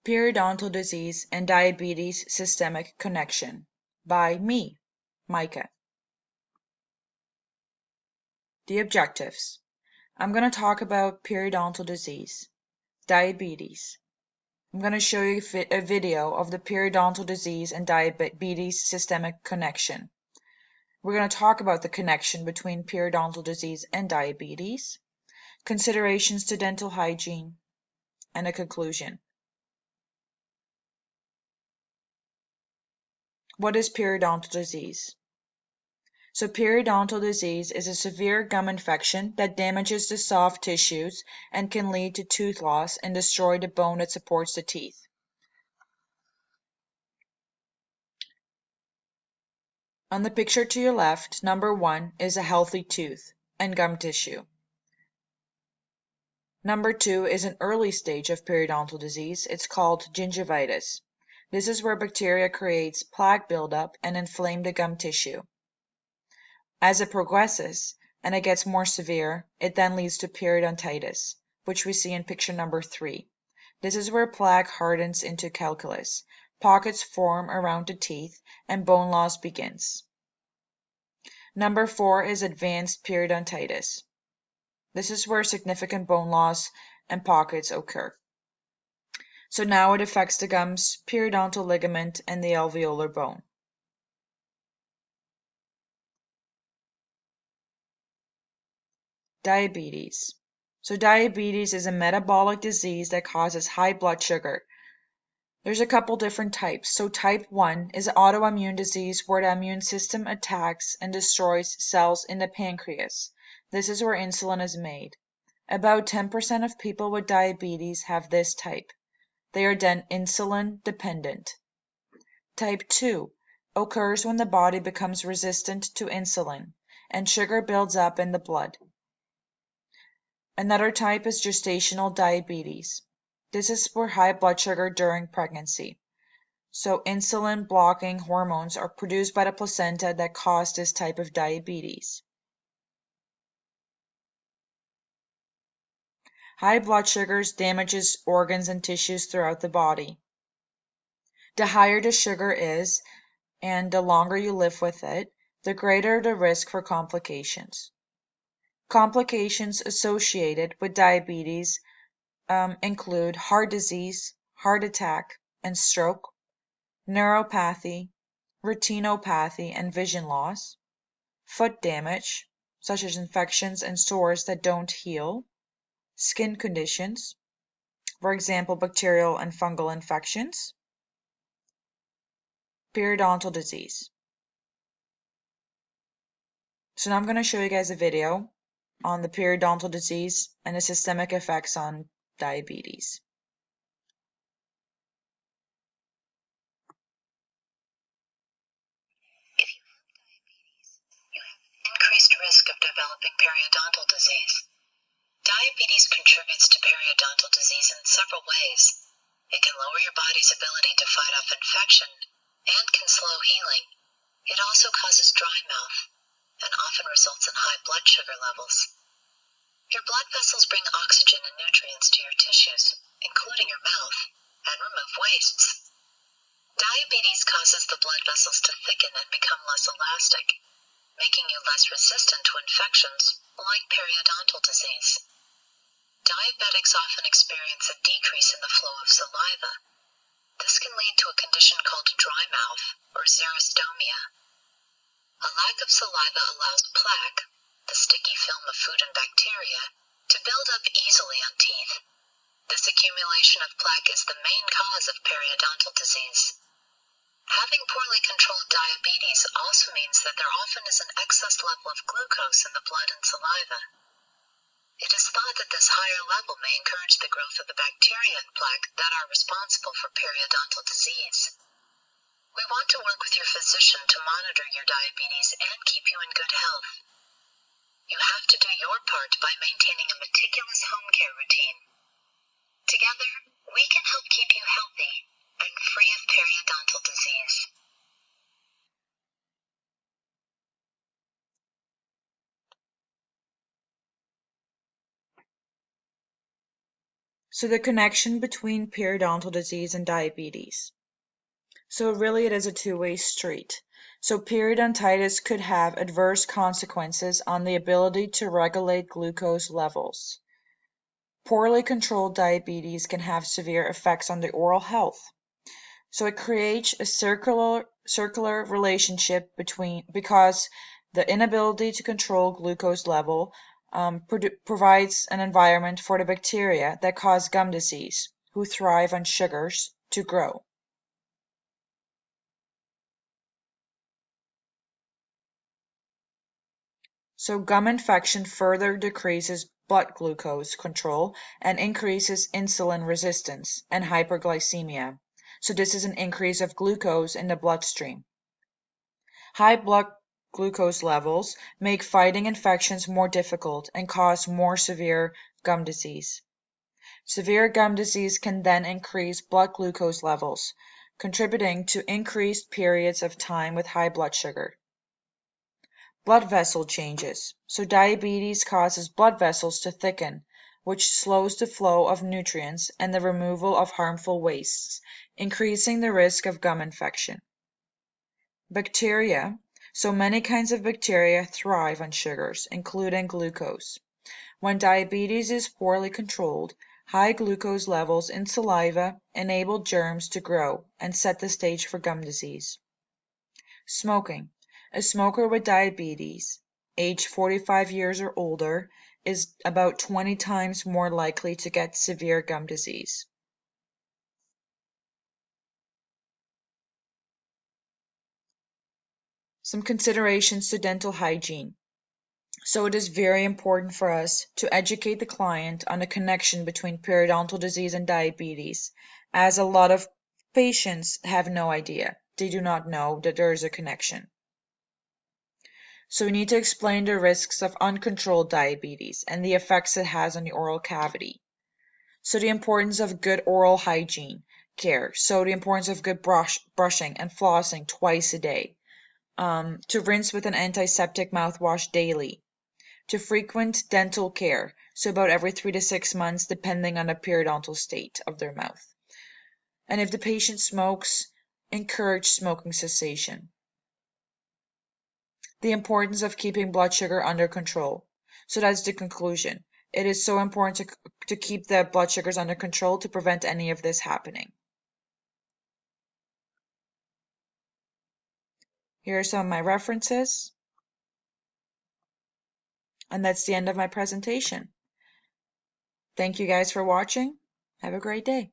Periodontal Disease and Diabetes Systemic Connection by me, Micah. The objectives. I'm going to talk about periodontal disease, diabetes. I'm going to show you a video of the periodontal disease and diabetes systemic connection. We're going to talk about the connection between periodontal disease and diabetes, considerations to dental hygiene, and a conclusion. What is periodontal disease? So periodontal disease is a severe gum infection that damages the soft tissues and can lead to tooth loss and destroy the bone that supports the teeth. On the picture to your left, number 1 is a healthy tooth and gum tissue. Number 2 is an early stage of periodontal disease. It's called gingivitis. This is where bacteria creates plaque buildup and inflame the gum tissue. As it progresses and it gets more severe, it then leads to periodontitis, which we see in picture number 3. This is where plaque hardens into calculus, pockets form around the teeth, and bone loss begins. Number 4 is advanced periodontitis. This is where significant bone loss and pockets occur. So now it affects the gums, periodontal ligament, and the alveolar bone. Diabetes. So diabetes is a metabolic disease that causes high blood sugar. There's a couple different types. So type 1 is an autoimmune disease where the immune system attacks and destroys cells in the pancreas. This is where insulin is made. About 10% of people with diabetes have this type. They are then insulin dependent. Type 2 occurs when the body becomes resistant to insulin and sugar builds up in the blood. Another type is gestational diabetes. This is for high blood sugar during pregnancy. So insulin blocking hormones are produced by the placenta that cause this type of diabetes. High blood sugars damages organs and tissues throughout the body. The higher the sugar is, and the longer you live with it, the greater the risk for complications. Complications associated with diabetes include heart disease, heart attack, and stroke, neuropathy, retinopathy and vision loss, foot damage, such as infections and sores that don't heal, skin conditions, for example, bacterial and fungal infections, periodontal disease. So now I'm going to show you guys a video on the periodontal disease and the systemic effects on diabetes. If you have diabetes, you have an increased risk of developing periodontal disease. Diabetes contributes to periodontal disease in several ways. It can lower your body's ability to fight off infection and can slow healing. It also causes dry mouth and often results in high blood sugar levels. Your blood vessels bring oxygen and nutrients to your tissues, including your mouth, and remove wastes. Diabetes causes the blood vessels to thicken and become less elastic, making you less resistant to infections like periodontal disease. Diabetics often experience a decrease in the flow of saliva. This can lead to a condition called dry mouth or xerostomia. A lack of saliva allows plaque, the sticky film of food and bacteria, to build up easily on teeth. This accumulation of plaque is the main cause of periodontal disease. Having poorly controlled diabetes also means that there often is an excess level of glucose in the blood and saliva. It is thought that this higher level may encourage the growth of the bacteria and plaque that are responsible for periodontal disease. We want to work with your physician to monitor your diabetes and keep you in good health. You have to do your part by maintaining a meticulous home care routine. Together, we can help keep you healthy and free of periodontal disease. So the connection between periodontal disease and diabetes. So really it is a two-way street. So periodontitis could have adverse consequences on the ability to regulate glucose levels. Poorly controlled diabetes can have severe effects on the oral health. So it creates a circular relationship because the inability to control glucose level provides an environment for the bacteria that cause gum disease, who thrive on sugars, to grow. So gum infection further decreases blood glucose control and increases insulin resistance and hyperglycemia. So this is an increase of glucose in the bloodstream. High blood glucose levels make fighting infections more difficult and cause more severe gum disease. Severe gum disease can then increase blood glucose levels, contributing to increased periods of time with high blood sugar. Blood vessel changes. So diabetes causes blood vessels to thicken, which slows the flow of nutrients and the removal of harmful wastes, increasing the risk of gum infection. Bacteria. So many kinds of bacteria thrive on sugars, including glucose. When diabetes is poorly controlled, high glucose levels in saliva enable germs to grow and set the stage for gum disease. Smoking. A smoker with diabetes, age 45 years or older, is about 20 times more likely to get severe gum disease. Some considerations to dental hygiene. So it is very important for us to educate the client on the connection between periodontal disease and diabetes, as a lot of patients have no idea. They do not know that there is a connection. So we need to explain the risks of uncontrolled diabetes and the effects it has on the oral cavity. So the importance of good oral hygiene care. So the importance of good brushing and flossing twice a day. To rinse with an antiseptic mouthwash daily. To frequent dental care, so about every 3 to 6 months, depending on the periodontal state of their mouth. And if the patient smokes, encourage smoking cessation. The importance of keeping blood sugar under control. So that's the conclusion. It is so important to keep the blood sugars under control to prevent any of this happening. Here are some of my references. And that's the end of my presentation. Thank you guys for watching. Have a great day.